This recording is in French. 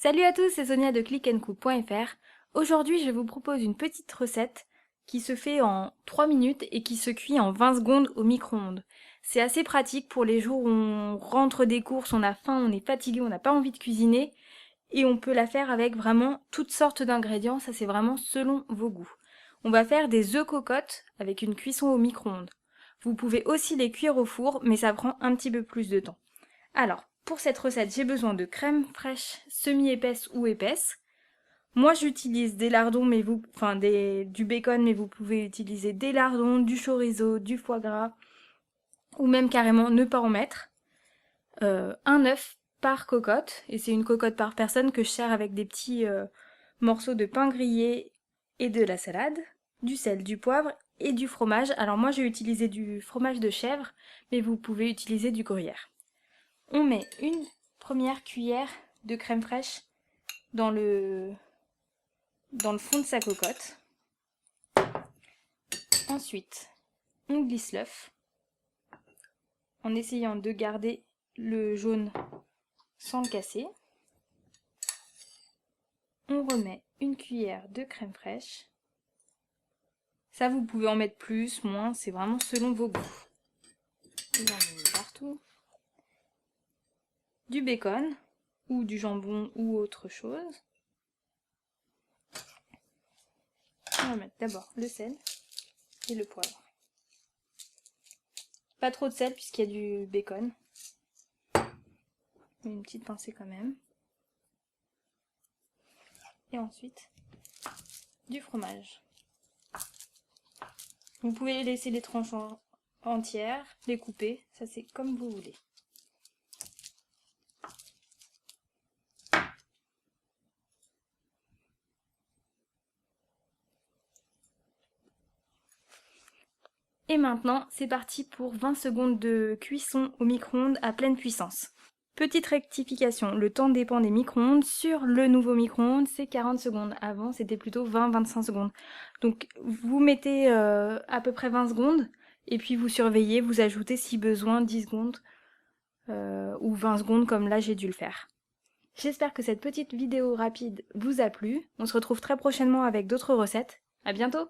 Salut à tous, c'est Sonia de clickandcook.fr. Aujourd'hui, je vous propose une petite recette qui se fait en 3 minutes et qui se cuit en 20 secondes au micro-ondes. C'est assez pratique pour les jours où on rentre des courses, on a faim, on est fatigué, on n'a pas envie de cuisiner et on peut la faire avec vraiment toutes sortes d'ingrédients, ça c'est vraiment selon vos goûts. On va faire des œufs cocottes avec une cuisson au micro-ondes. Vous pouvez aussi les cuire au four, mais ça prend un petit peu plus de temps. Alors, pour cette recette, j'ai besoin de crème fraîche semi-épaisse ou épaisse. Moi, j'utilise des lardons, mais du bacon, mais vous pouvez utiliser des lardons, du chorizo, du foie gras, ou même carrément ne pas en mettre. Un œuf par cocotte, et c'est une cocotte par personne que je sers avec des petits morceaux de pain grillé et de la salade, du sel, du poivre et du fromage. Alors moi, j'ai utilisé du fromage de chèvre, mais vous pouvez utiliser du gruyère. On met une première cuillère de crème fraîche dans le fond de sa cocotte. Ensuite, on glisse l'œuf en essayant de garder le jaune sans le casser. On remet une cuillère de crème fraîche. Ça, vous pouvez en mettre plus, moins, c'est vraiment selon vos goûts. Et on met partout. Du bacon ou du jambon ou autre chose. On va mettre d'abord le sel et le poivre. Pas trop de sel puisqu'il y a du bacon. Une petite pincée quand même. Et ensuite, du fromage. Vous pouvez laisser les tranches entières, les couper, ça c'est comme vous voulez. Et maintenant, c'est parti pour 20 secondes de cuisson au micro-ondes à pleine puissance. Petite rectification, le temps dépend des micro-ondes. Sur le nouveau micro-ondes, c'est 40 secondes. Avant, c'était plutôt 20-25 secondes. Donc, vous mettez à peu près 20 secondes, et puis vous surveillez, vous ajoutez si besoin 10 secondes ou 20 secondes comme là j'ai dû le faire. J'espère que cette petite vidéo rapide vous a plu. On se retrouve très prochainement avec d'autres recettes. À bientôt!